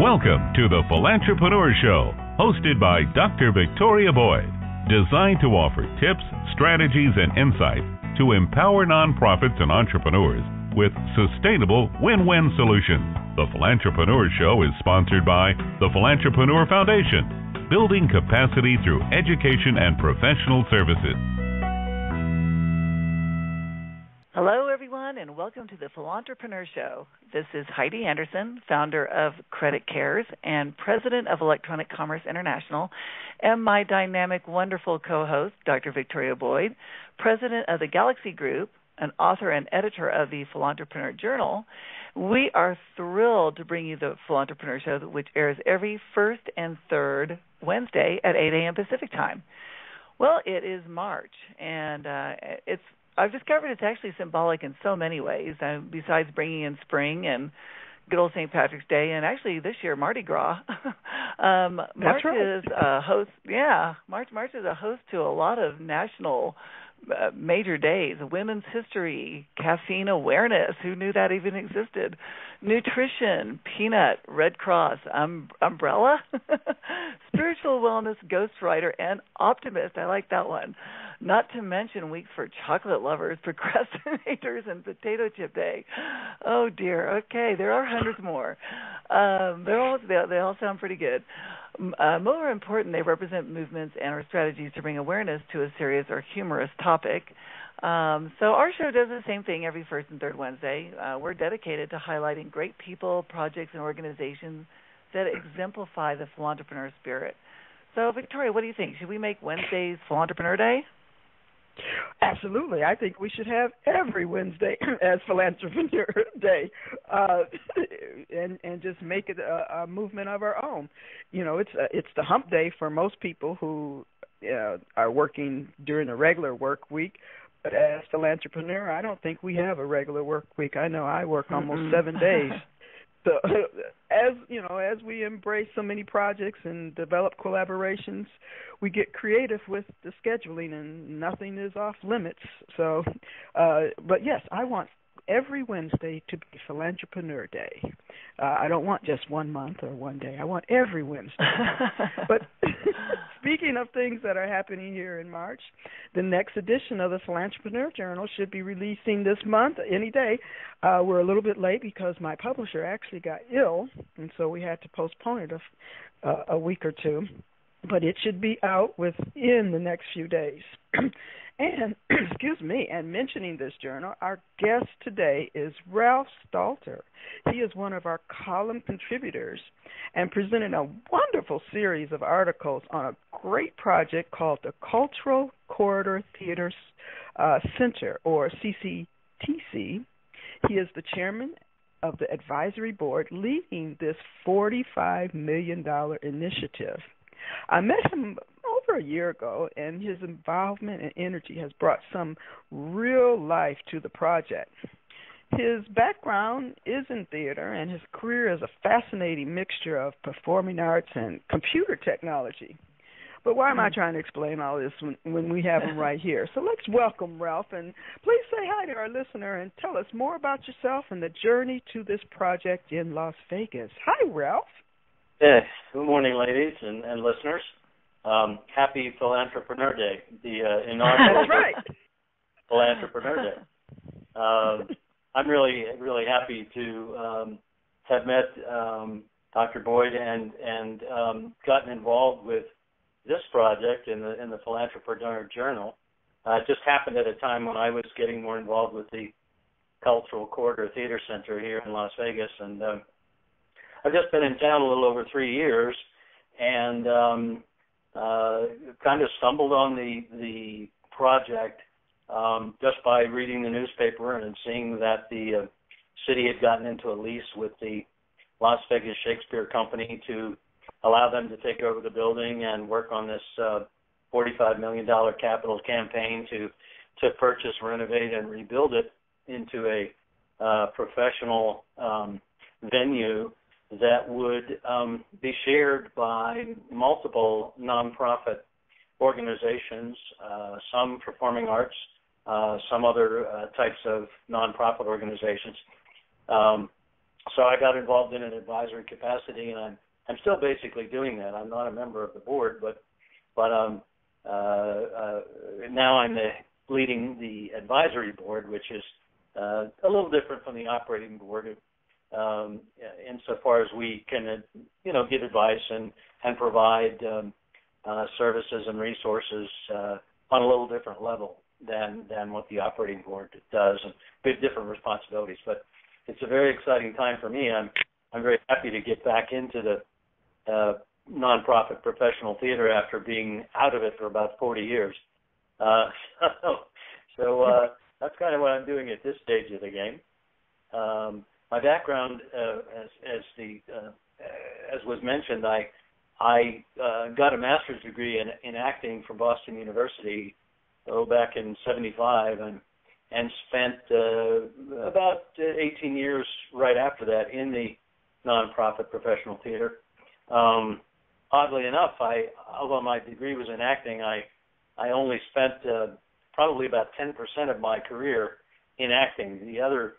Welcome to the Philantrepreneur Show, hosted by Dr. Victoria Boyd, designed to offer tips, strategies, and insight to empower nonprofits and entrepreneurs with sustainable win-win solutions. The Philantrepreneur Show is sponsored by the Philantrepreneur Foundation, building capacity through education and professional services. Hello, everyone, and welcome to the Philantrepreneur Show. This is Heidi Anderson, founder of Credit Cares and president of Electronic Commerce International, and my dynamic, wonderful co-host, Dr. Victoria Boyd, president of the Galaxy Group, an author and editor of the Philantrepreneur Journal. We are thrilled to bring you the Philantrepreneur Show, which airs every first and third Wednesday at 8 a.m. Pacific Time. Well, it is March, and I've discovered it's actually symbolic in so many ways, besides bringing in spring and good old St. Patrick's Day, and actually this year Mardi Gras. March is a host. Yeah, March is a host to a lot of national major days: Women's History, Caffeine Awareness. Who knew that even existed? Nutrition, Peanut, Red Cross, Umbrella, Spiritual Wellness, Ghostwriter, and Optimist. I like that one. Not to mention weeks for chocolate lovers, procrastinators, and Potato Chip Day. Oh, dear. Okay, there are hundreds more. They all sound pretty good. More important, they represent movements and or strategies to bring awareness to a serious or humorous topic. So our show does the same thing every first and third Wednesday. We're dedicated to highlighting great people, projects, and organizations that exemplify the philantrepreneur spirit. So, Victoria, what do you think? Should we make Wednesdays Philantrepreneur Day? Absolutely. I think we should have every Wednesday as Philantrepreneur Day, and just make it a movement of our own. You know, it's the hump day for most people who are working during a regular work week. But as Philantrepreneur, I don't think we have a regular work week. I know I work almost 7 days. So, as we embrace so many projects and develop collaborations, we get creative with the scheduling, and nothing is off limits. So, but yes, I want every Wednesday to be Philantrepreneur Day. I don't want just 1 month or 1 day. I want every Wednesday. But speaking of things that are happening here in March, the next edition of the Philantrepreneur Journal should be releasing this month, any day. We're a little bit late because my publisher actually got ill, and so we had to postpone it a week or two. But it should be out within the next few days. And, and mentioning this journal, our guest today is Ralph Stalter. He is one of our column contributors and presented a wonderful series of articles on a great project called the Cultural Corridor Theater Center, or CCTC. He is the chairman of the advisory board leading this $45 million initiative. I met him over a year ago, and his involvement and energy has brought some real life to the project. His background is in theater, and his career is a fascinating mixture of performing arts and computer technology. But why am I trying to explain all this when we have him right here? So let's welcome Ralph, and please say hi to our listener and tell us more about yourself and the journey to this project in Las Vegas. Hi, Ralph. Yes. Good morning, ladies and listeners. Happy Philantrepreneur Day, the inaugural Philantrepreneur Day. I'm really happy to have met Dr. Boyd and gotten involved with this project in the Philantrepreneur Journal. It just happened at a time when I was getting more involved with the Cultural Corridor Theater Center here in Las Vegas, and I've just been in town a little over 3 years, and kind of stumbled on the project just by reading the newspaper and seeing that the city had gotten into a lease with the Las Vegas Shakespeare Company to allow them to take over the building and work on this $45 million capital campaign to purchase, renovate, and rebuild it into a professional venue that would be shared by multiple nonprofit organizations, some performing arts, some other types of nonprofit organizations. So I got involved in an advisory capacity, and I'm still basically doing that. I'm not a member of the board, but now I'm leading the advisory board, which is a little different from the operating board, insofar as we can, give advice and provide services and resources on a little different level than what the operating board does, and we have different responsibilities. But it's a very exciting time for me. I'm very happy to get back into the nonprofit professional theater after being out of it for about 40 years. So that's kind of what I'm doing at this stage of the game. My background, as was mentioned, I got a master's degree in acting from Boston University back in '75, and spent about 18 years right after that in the nonprofit professional theater. Oddly enough, although my degree was in acting, I only spent probably about 10% of my career in acting. The other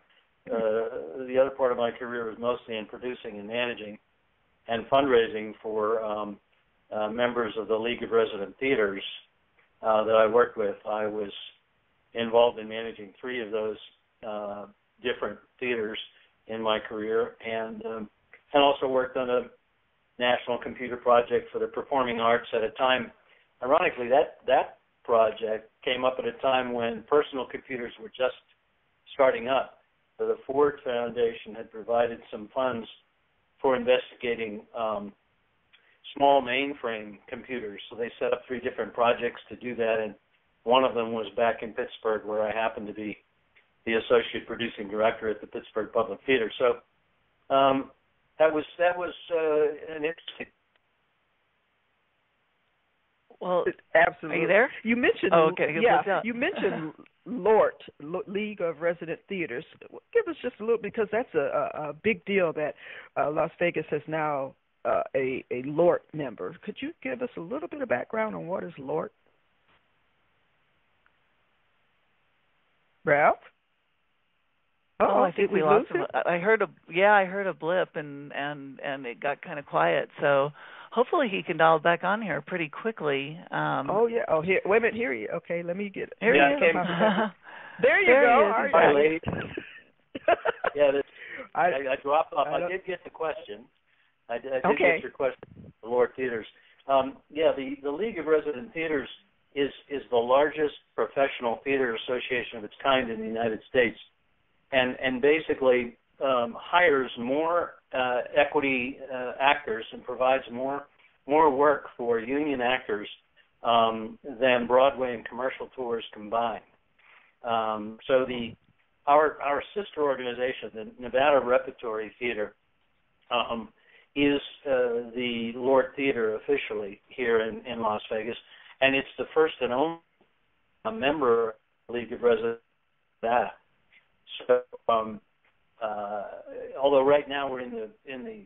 part of my career was mostly in producing and managing and fundraising for members of the League of Resident Theaters that I worked with. I was involved in managing 3 of those different theaters in my career, and also worked on a national computer project for the performing arts at a time. Ironically, that project came up at a time when personal computers were just starting up. So the Ford Foundation had provided some funds for investigating small mainframe computers. So they set up 3 different projects to do that, and one of them was back in Pittsburgh, where I happened to be the associate producing director at the Pittsburgh Public Theater. So that was an interesting. Well, absolutely. Are you there? You mentioned. Oh, okay. You mentioned LORT, League of Resident Theaters. Give us just a little, because that's a big deal that Las Vegas has now a LORT member. Could you give us a little bit of background on what is LORT? Ralph? I think we lost him. I heard a blip and it got kind of quiet. So hopefully he can dial back on here pretty quickly. Here. Wait a minute. Here you. Okay, let me get it. Here he is. There you go. Hi, lady. I dropped off. I did get the question. I did get your question. The LORT Theaters. The League of Resident Theaters is the largest professional theater association of its kind in the United States, and basically hires more equity actors and provides more work for union actors than Broadway and commercial tours combined. So our sister organization, the Nevada Repertory Theater, is the LORT Theater officially here in Las Vegas, and it's the first and only member of the League of Residents. So, although right now we're in the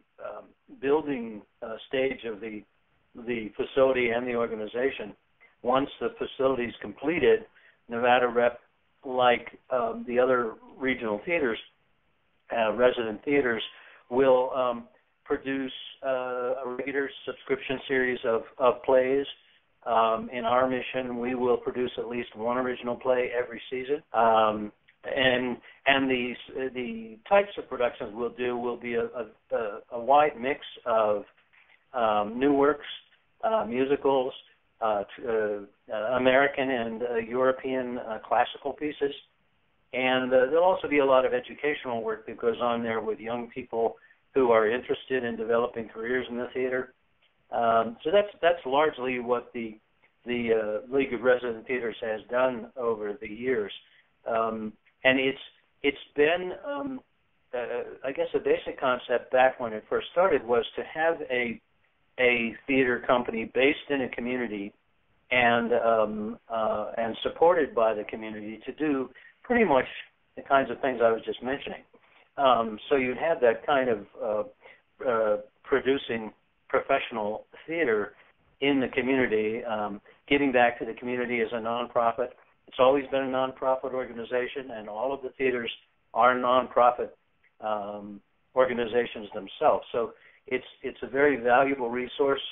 building stage of the facility and the organization, once the facility is completed, Nevada Rep, like the other regional theaters, resident theaters, will produce a regular subscription series of plays. In our mission, we will produce at least one original play every season. And the types of productions we'll do will be a wide mix of new works, musicals, American and European classical pieces. And there'll also be a lot of educational work that goes on there with young people who are interested in developing careers in the theater. So that's largely what the League of Resident Theaters has done over the years. And it's been, I guess, a basic concept back when it first started was to have a theater company based in a community and supported by the community to do pretty much the kinds of things I was just mentioning. So you'd have that kind of producing professional theater in the community, giving back to the community as a nonprofit. It's always been a nonprofit organization, and all of the theaters are nonprofit organizations themselves. So it's a very valuable resource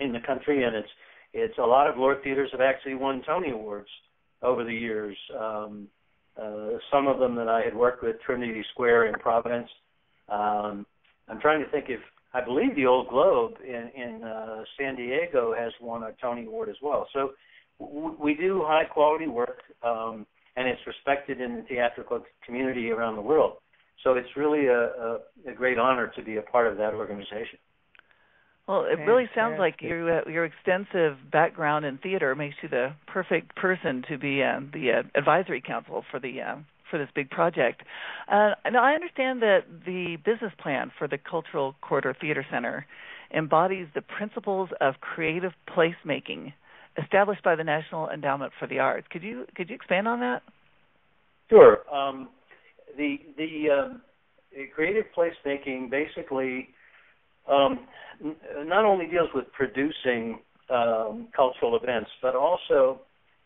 in the country, and it's a lot of Lord theaters have actually won Tony Awards over the years. Some of them that I had worked with, Trinity Square in Providence. I'm trying to think if I believe the Old Globe in San Diego has won a Tony Award as well. So we do high quality work, and it's respected in the theatrical community around the world. So it's really a great honor to be a part of that organization. Well, it really sounds like your extensive background in theater makes you the perfect person to be the advisory council for this big project. Now, I understand that the business plan for the Cultural Corridor Theater Center embodies the principles of creative placemaking established by the National Endowment for the Arts. Could you expand on that? Sure. The creative placemaking basically not only deals with producing cultural events, but also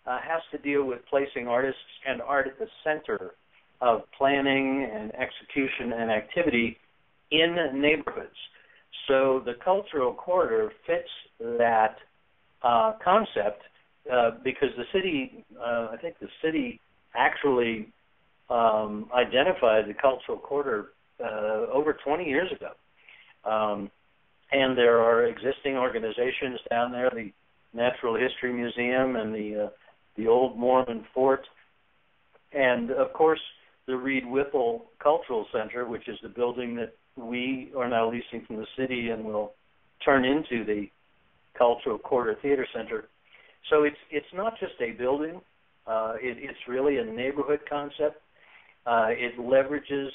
has to deal with placing artists and art at the center of planning and execution and activity in neighborhoods. So the Cultural Corridor fits that concept because the city, I think the city actually identified the Cultural Corridor over 20 years ago. And there are existing organizations down there, the Natural History Museum and the Old Mormon Fort, and of course the Reed Whipple Cultural Center, which is the building that we are now leasing from the city and will turn into the Cultural Corridor Theater Center. So it's not just a building; it's really a neighborhood concept. It leverages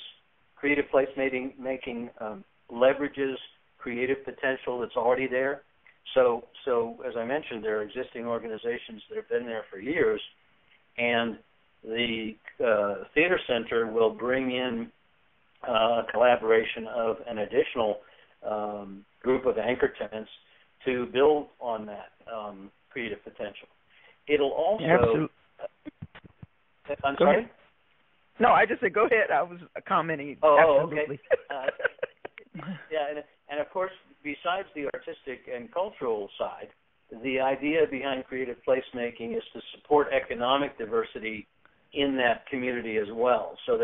creative placemaking, leverages creative potential that's already there. So as I mentioned, there are existing organizations that have been there for years, and the theater center will bring in a collaboration of an additional group of anchor tenants to build on that creative potential. It'll also... Absolutely. I'm sorry? Ahead. No, I just said go ahead. I was commenting. Absolutely. Okay. Yeah, and of course, besides the artistic and cultural side, the idea behind creative placemaking is to support economic diversity in that community as well. So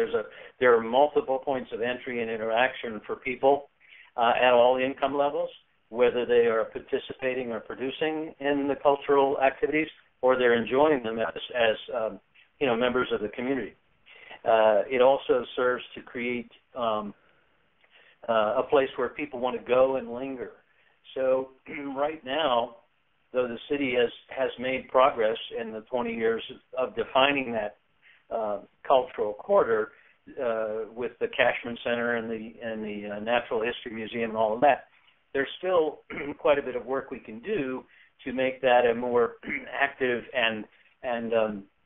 there are multiple points of entry and interaction for people at all income levels, whether they are participating or producing in the cultural activities or they're enjoying them as members of the community. It also serves to create a place where people want to go and linger. So right now, though the city has made progress in the 20 years of defining that cultural corridor with the Cashman Center and the Natural History Museum and all of that, there's still quite a bit of work we can do to make that a more active and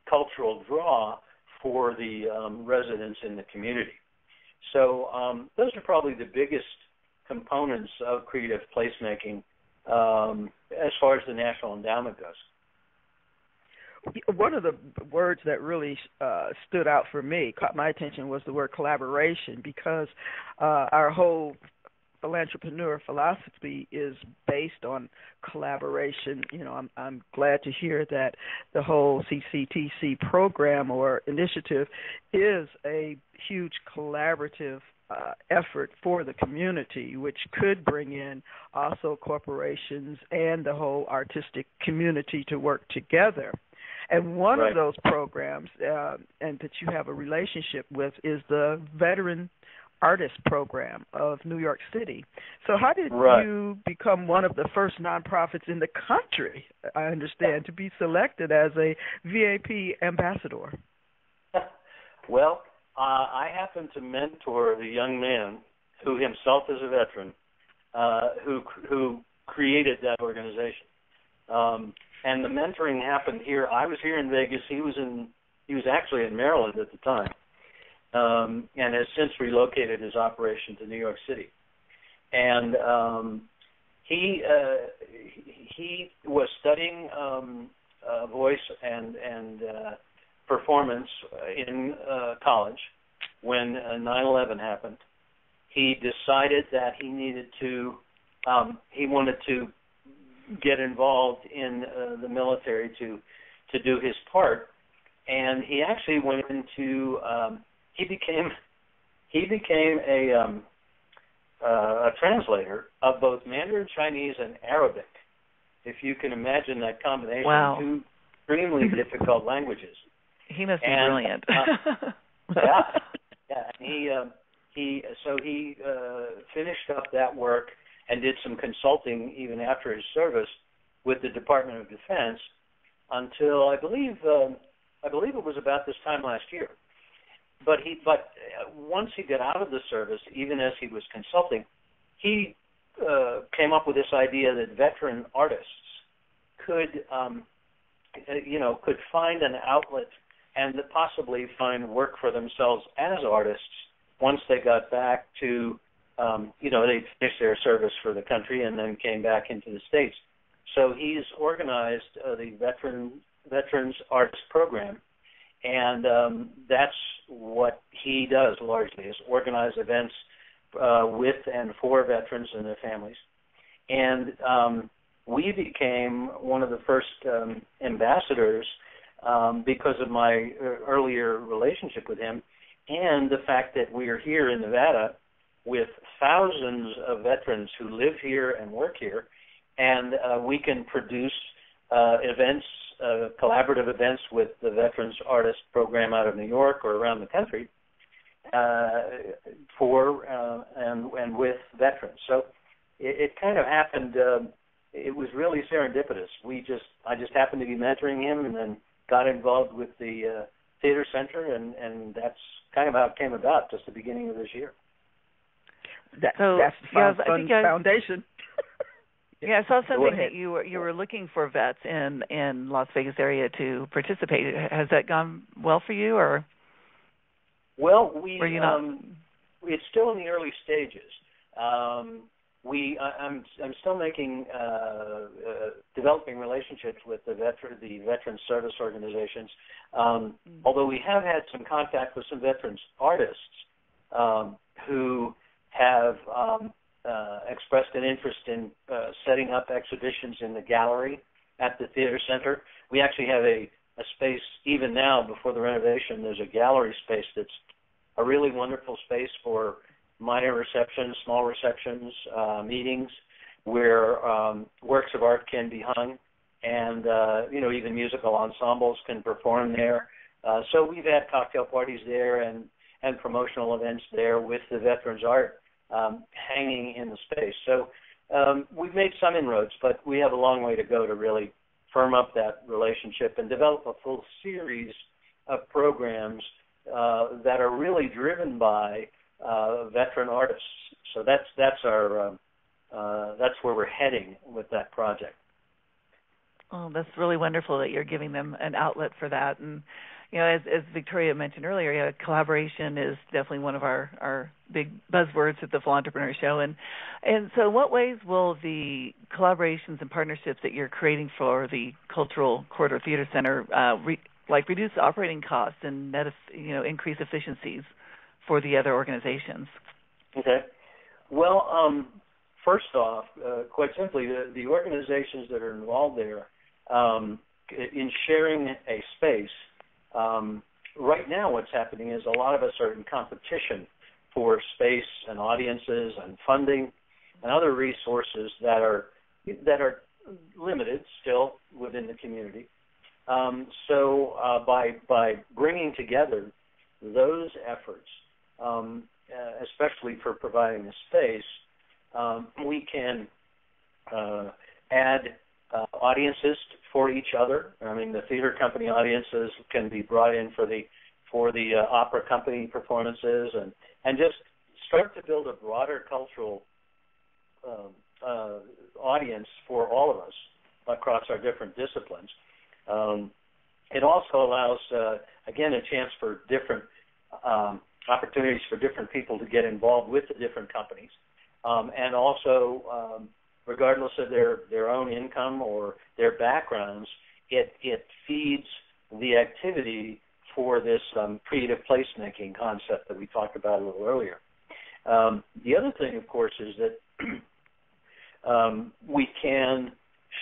cultural draw for the residents in the community. So those are probably the biggest components of creative placemaking as far as the National Endowment goes. One of the words that really stood out for me, caught my attention, was the word collaboration, because our whole Philantrepreneur philosophy is based on collaboration. I'm glad to hear that the whole CCTC program or initiative is a huge collaborative effort for the community, which could bring in also corporations and the whole artistic community to work together. And one of those programs, and that you have a relationship with, is the Veteran Artist Program of New York City. So how did you become one of the first nonprofits in the country, I understand, to be selected as a VAP ambassador? Well, I happen to mentor the young man who himself is a veteran, who created that organization. And the mentoring happened here. I was here in Vegas. He was actually in Maryland at the time. And has since relocated his operation to New York City. And he was studying voice and performance in college when 9/11 happened, he decided that he wanted to get involved in the military to do his part, and he actually went into he became a translator of both Mandarin Chinese and Arabic, if you can imagine that combination. Wow. Two extremely difficult languages. He must be brilliant. Yeah. He finished up that work and did some consulting even after his service with the Department of Defense until I believe it was about this time last year. But once he got out of the service, even as he was consulting, he came up with this idea that veteran artists could find an outlet and possibly find work for themselves as artists once they got back to, they finished their service for the country and then came back into the States. So he's organized the Veterans Arts Program, and that's what he does largely, is organize events with and for veterans and their families. And we became one of the first ambassadors because of my earlier relationship with him and the fact that we are here in Nevada with thousands of veterans who live here and work here, and we can produce events, collaborative events with the Veterans Artist Program out of New York or around the country for and with veterans. So it kind of happened. It was really serendipitous. I just happened to be mentoring him, and then got involved with the theater center, and that's kind of how it came about, just the beginning of this year. That's the foundation. Yeah, I saw something that you were looking for vets in Las Vegas area to participate. Has that gone well for you, or? Well, were you not? It's still in the early stages. I'm still developing relationships with the veteran service organizations. Although we have had some contact with some veterans artists who have expressed an interest in setting up exhibitions in the gallery at the theater center. We actually have a space, even now before the renovation, there's a gallery space that's a really wonderful space for minor receptions, small receptions, meetings, where works of art can be hung, and even musical ensembles can perform there. So we've had cocktail parties there and promotional events there with the veterans art hanging in the space. So we've made some inroads, but we have a long way to go to really firm up that relationship and develop a full series of programs that are really driven by veteran artists. So that's where we're heading with that project. Oh, that's really wonderful that you're giving them an outlet for that. And as Victoria mentioned earlier, collaboration is definitely one of our big buzzwords at the Philantrepreneur Show. And so what ways will the collaborations and partnerships that you're creating for the Cultural Corridor Theater Center reduce operating costs and increase efficiencies for the other organizations? Okay. Well, first off, quite simply, the organizations that are involved there in sharing a space, right now what's happening is a lot of us are in competition for space and audiences and funding and other resources that are limited still within the community. So by bringing together those efforts, especially for providing the space, we can add audiences for each other. I mean, the theater company audiences can be brought in for the opera company performances, and just start to build a broader cultural audience for all of us across our different disciplines. It also allows, again, a chance for different opportunities for different people to get involved with the different companies, and also, regardless of their own income or their backgrounds, it feeds the activity for this creative placemaking concept that we talked about a little earlier. The other thing, of course, is that we can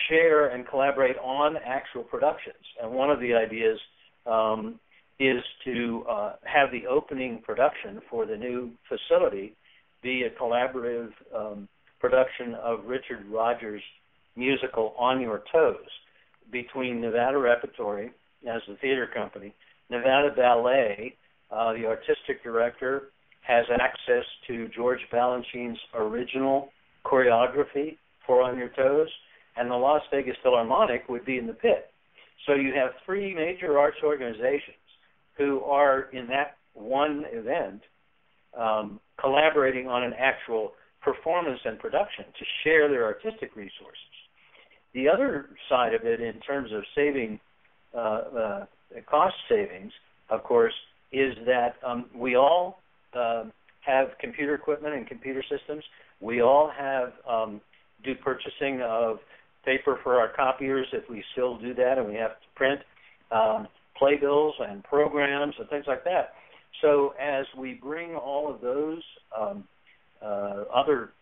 share and collaborate on actual productions. And one of the ideas is to have the opening production for the new facility be a collaborative production of Richard Rodgers' musical On Your Toes between Nevada Repertory as the theater company, Nevada Ballet, the artistic director, has access to George Balanchine's original choreography for On Your Toes, and the Las Vegas Philharmonic would be in the pit. So you have three major arts organizations who are in that one event collaborating on an actual performance and production to share their artistic resources. The other side of it in terms of saving cost savings, of course, is that we all have computer equipment and computer systems. We all have do purchasing of paper for our copiers if we still do that and we have to print, playbills and programs and things like that. So as we bring all of those other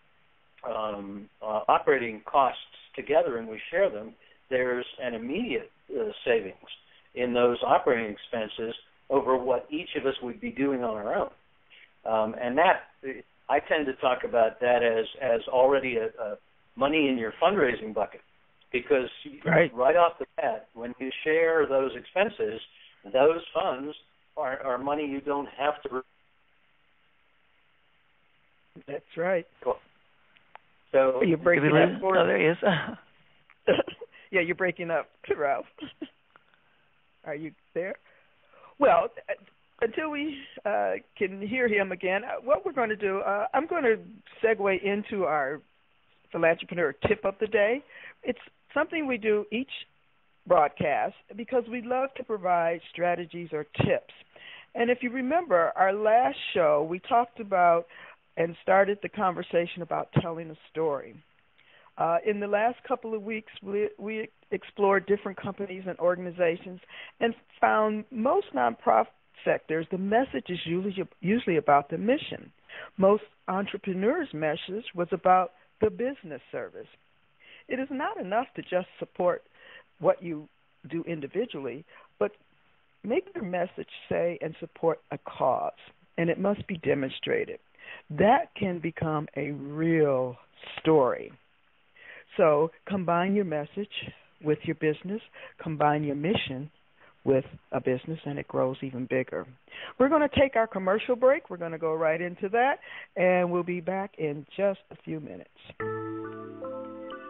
operating costs together and we share them, there's an immediate savings in those operating expenses over what each of us would be doing on our own. And that, I tend to talk about that as already a money in your fundraising bucket, because right off the bat, when you share those expenses, those funds are money you don't have to. That's right. Cool. So you're breaking up. Oh, there he is. Yeah, you're breaking up, Ralph. Are you there? Well, until we can hear him again, what we're going to do, I'm going to segue into our Philantrepreneur tip of the day. It's something we do each broadcast because we love to provide strategies or tips. And if you remember, our last show, we talked about and started the conversation about telling a story. In the last couple of weeks, we explored different companies and organizations and found most nonprofit sectors, the message is usually about the mission. Most entrepreneurs' message was about the business service. It is not enough to just support what you do individually, but make your message say and support a cause, and it must be demonstrated. That can become a real story. So combine your message with your business, combine your mission with a business, and it grows even bigger. We're going to take our commercial break. We're going to go right into that, and we'll be back in just a few minutes.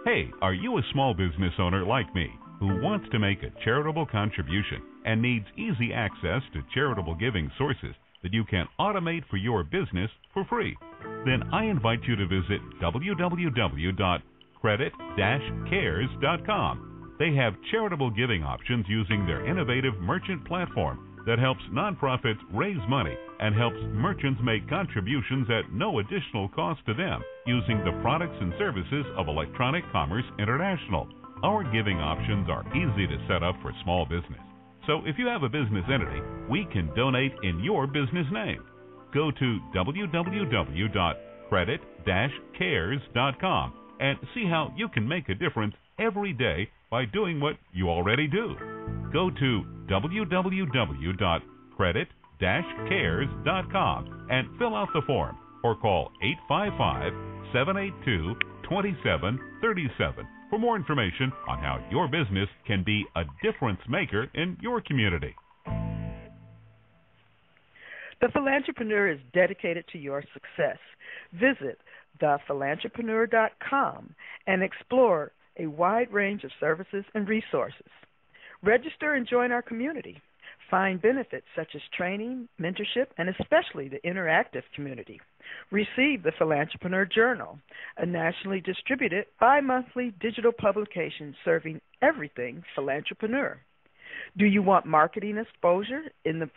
Hey, are you a small business owner like me who wants to make a charitable contribution and needs easy access to charitable giving sources that you can automate for your business for free? Then I invite you to visit www.credit-cares.com. They have charitable giving options using their innovative merchant platform that helps nonprofits raise money and helps merchants make contributions at no additional cost to them using the products and services of Electronic Commerce International. Our giving options are easy to set up for small business. So if you have a business entity, we can donate in your business name. Go to www.credit-cares.com and see how you can make a difference every day by doing what you already do. Go to www.credit-cares.com and fill out the form or call 855-782-2737 for more information on how your business can be a difference maker in your community. The Philantrepreneur is dedicated to your success. Visit thephilantrepreneur.com and explore a wide range of services and resources. Register and join our community. Find benefits such as training, mentorship, and especially the interactive community. Receive the Philantrepreneur Journal, a nationally distributed bi-monthly digital publication serving everything Philantrepreneur. Do you want marketing exposure in the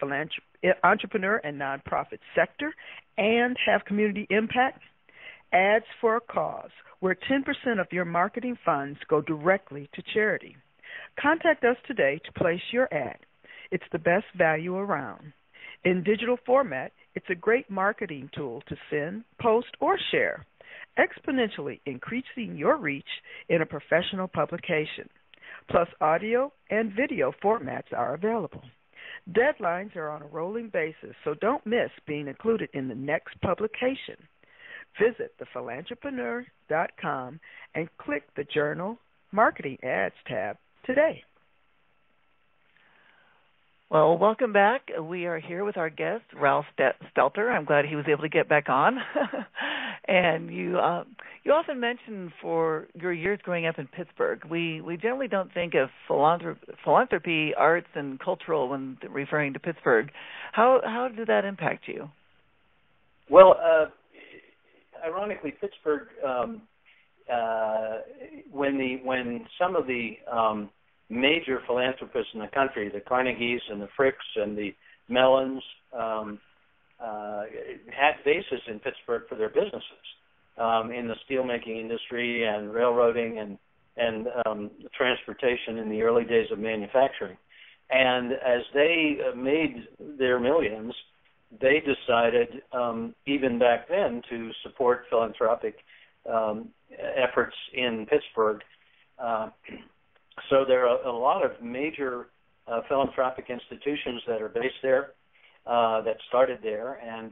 entrepreneur and nonprofit sector and have community impact? Ads for a Cause, where 10% of your marketing funds go directly to charity. Contact us today to place your ad. It's the best value around. In digital format, It's a great marketing tool to send, post, or share, exponentially increasing your reach in a professional publication. Plus, audio and video formats are available. Deadlines are on a rolling basis, so don't miss being included in the next publication. Visit thephilantrepreneur.com and click the Journal Marketing Ads tab today. Well, welcome back. We are here with our guest, Ralph Stalter. I'm glad he was able to get back on. And you often mention for your years growing up in Pittsburgh, we generally don't think of philanthropy, arts, and cultural when referring to Pittsburgh. How did that impact you? Well, ironically, Pittsburgh, when some of the major philanthropists in the country, the Carnegies and the Fricks and the Mellons, had bases in Pittsburgh for their businesses in the steelmaking industry and railroading and transportation in the early days of manufacturing. And as they made their millions, they decided, even back then, to support philanthropic efforts in Pittsburgh. So there are a lot of major philanthropic institutions that are based there, that started there, and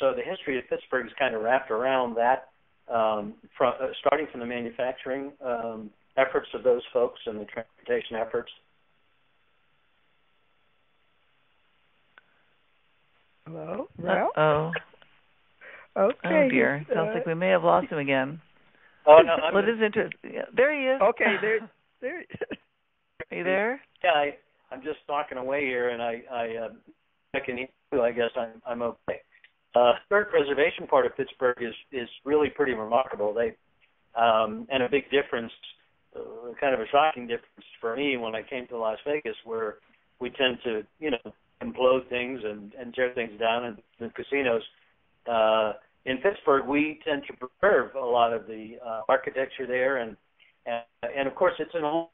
so the history of Pittsburgh is kind of wrapped around that, starting from the manufacturing efforts of those folks and the transportation efforts. Hello, Ralph? Uh-oh. Okay. Oh, dear. Sounds like we may have lost him again. Oh, no. What is interesting? Yeah, there he is. Okay, there. Are you there? Yeah, I'm just talking away here, and I can hear you. I guess I'm okay. Historic preservation part of Pittsburgh is really pretty remarkable. They and a big difference, kind of a shocking difference for me when I came to Las Vegas, where we tend to implode things and tear things down in the casinos. In Pittsburgh, we tend to preserve a lot of the architecture there, and of course it's an old.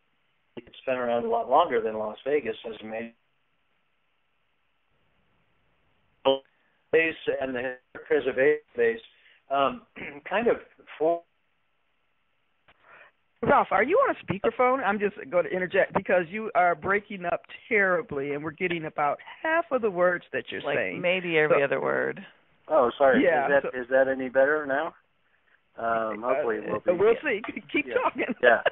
It's been around a lot longer than Las Vegas as a main base, and the preservation base kind of for. Ralph, are you on a speakerphone? I'm just going to interject because you are breaking up terribly, and we're getting about half of the words that you're saying. Like maybe every other word. Oh, sorry. Yeah. Is that any better now? Hopefully it will be. We'll see. Keep talking. Yeah.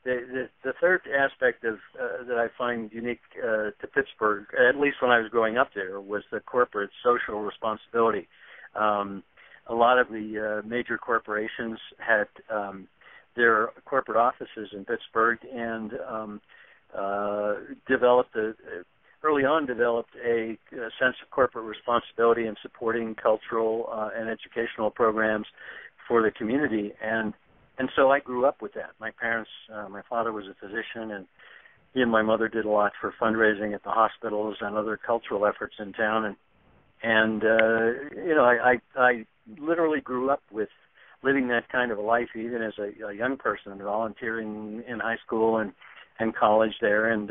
The third aspect of that I find unique to Pittsburgh, at least when I was growing up there, was the corporate social responsibility. A lot of the major corporations had their corporate offices in Pittsburgh, and developed a sense of corporate responsibility in supporting cultural and educational programs for the community, and so I grew up with that. My parents, my father was a physician, and he and my mother did a lot for fundraising at the hospitals and other cultural efforts in town, and I literally grew up with living that kind of a life, even as a young person, volunteering in high school and college there, and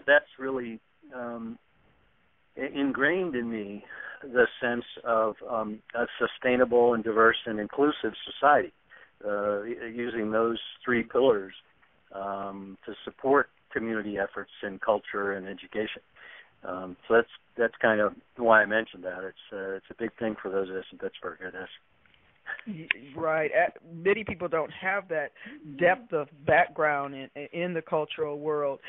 that's really ingrained in me the sense of a sustainable and diverse and inclusive society, using those three pillars to support community efforts in culture and education. So that's kind of why I mentioned that. It's a big thing for those of us in Pittsburgh, I guess. Right. Many people don't have that depth of background in the cultural world.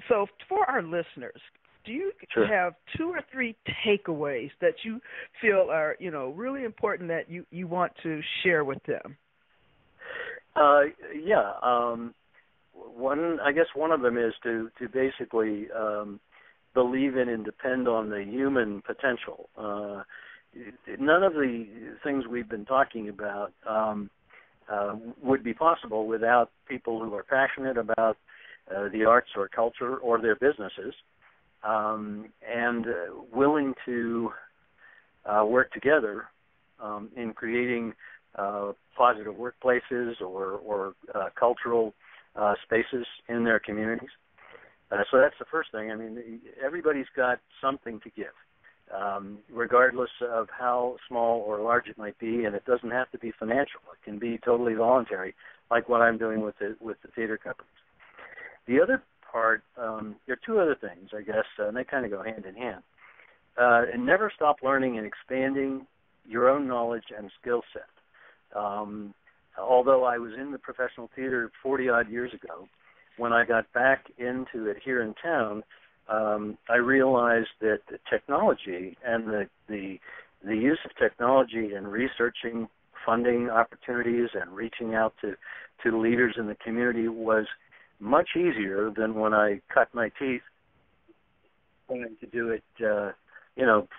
So for our listeners, do you have 2 or 3 takeaways that you feel are, really important that you want to share with them? One of them is to basically believe in and depend on the human potential. None of the things we've been talking about would be possible without people who are passionate about the arts or culture or their businesses, and willing to work together in creating positive workplaces or cultural spaces in their communities. So that's the first thing. I mean, everybody's got something to give, regardless of how small or large it might be, and it doesn't have to be financial. It can be totally voluntary, like what I'm doing with the theater companies. The other part, there are two other things, I guess, and they kind of go hand in hand. And never stop learning and expanding your own knowledge and skill set. Although I was in the professional theater 40-odd years ago, when I got back into it here in town, I realized that the technology and the use of technology in researching funding opportunities and reaching out to leaders in the community was much easier than when I cut my teeth trying to do it,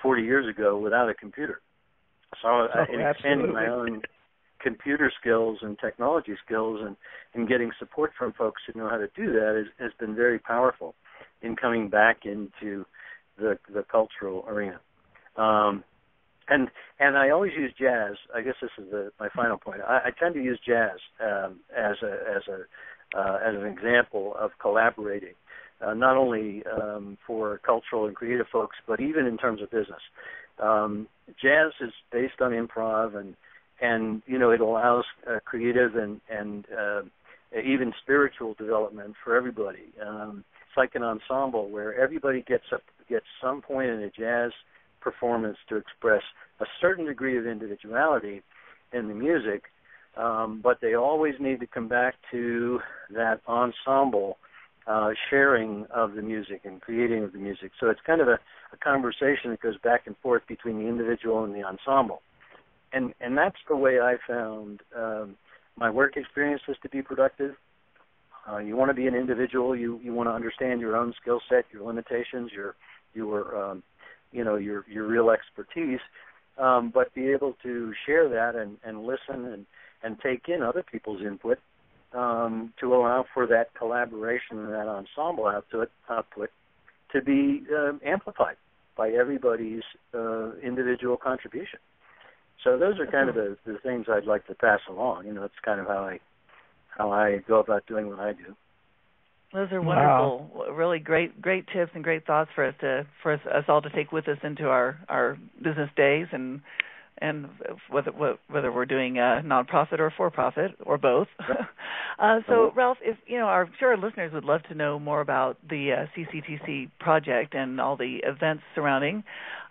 40 years ago without a computer. So in expanding my own computer skills and technology skills and getting support from folks who know how to do that has been very powerful in coming back into the cultural arena. And I always use jazz. I guess this is my final point. I tend to use jazz as an example of collaborating, not only for cultural and creative folks, but even in terms of business. Jazz is based on improv, and it allows creative and even spiritual development for everybody. It's like an ensemble where everybody gets some point in a jazz performance to express a certain degree of individuality in the music, but they always need to come back to that ensemble sharing of the music and creating of the music. So it's kind of a conversation that goes back and forth between the individual and the ensemble. And that's the way I found my work experiences to be productive. You want to be an individual. You want to understand your own skill set, your limitations, your real expertise, but be able to share that and listen and take in other people's input to allow for that collaboration and that ensemble output to be amplified by everybody's individual contribution. So those are kind of the things I'd like to pass along. It's kind of how I go about doing what I do. Those are wonderful, really great tips and great thoughts for us all to take with us into our business days and whether we're doing a nonprofit or for-profit or both. So, Ralph, I'm sure our listeners would love to know more about the CCTC project and all the events surrounding.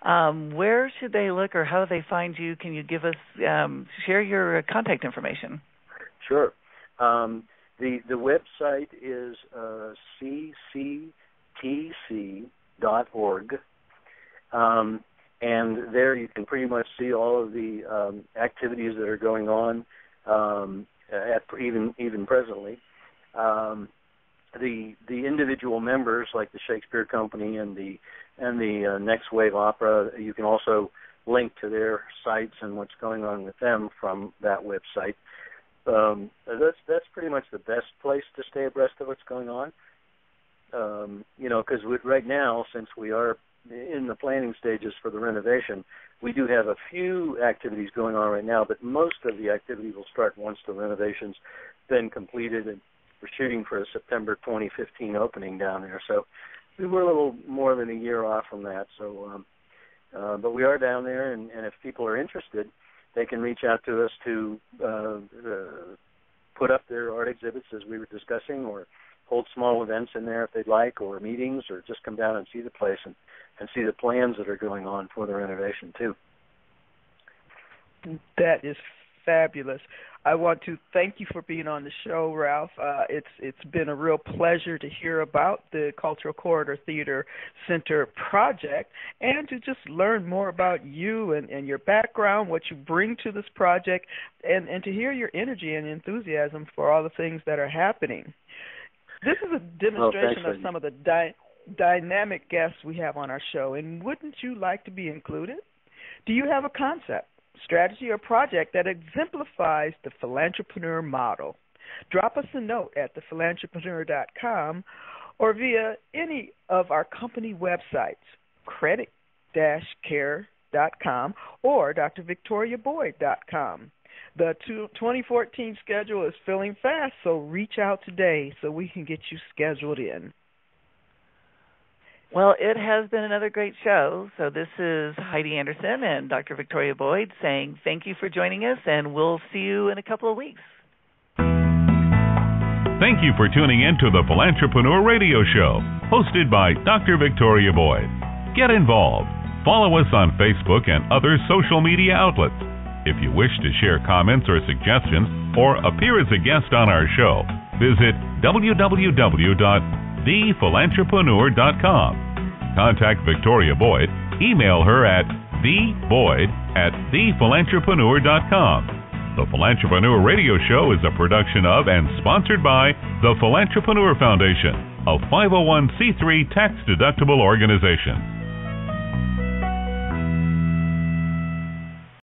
Where should they look, or how do they find you? Can you give us share your contact information? Sure. The website is cctc.org. And there you can pretty much see all of the activities that are going on, even presently. The individual members, like the Shakespeare Company and the Next Wave Opera, you can also link to their sites and what's going on with them from that website. That's pretty much the best place to stay abreast of what's going on. Because right now, since we are in the planning stages for the renovation, we do have a few activities going on right now, but most of the activity will start once the renovation's been completed, and we're shooting for a September 2015 opening down there. So we were a little more than a year off from that. So, but we are down there, and if people are interested, they can reach out to us to put up their art exhibits as we were discussing, or hold small events in there if they'd like, or meetings, or just come down and see the place and see the plans that are going on for the renovation too. That is fabulous. I want to thank you for being on the show, Ralph. It's been a real pleasure to hear about the Cultural Corridor Theater Center project and to just learn more about you and your background, what you bring to this project, and to hear your energy and enthusiasm for all the things that are happening. This is a demonstration of some of the dynamic guests we have on our show, and wouldn't you like to be included? Do you have a concept, strategy, or project that exemplifies the Philantrepreneur model? Drop us a note at thephilantrepreneur.com or via any of our company websites, credit-care.com or drvictoriaboyd.com. The 2014 schedule is filling fast, so reach out today so we can get you scheduled in. Well, it has been another great show. So this is Heidi Anderson and Dr. Victoria Boyd saying thank you for joining us, and we'll see you in a couple of weeks. Thank you for tuning in to the Philantrepreneur Radio Show, hosted by Dr. Victoria Boyd. Get involved. Follow us on Facebook and other social media outlets. If you wish to share comments or suggestions or appear as a guest on our show, visit www.thephilantrepreneur.com. Contact Victoria Boyd. Email her at theboyd@thephilantrepreneur.com. The Philantrepreneur Radio Show is a production of and sponsored by the Philantrepreneur Foundation, a 501c3 tax-deductible organization.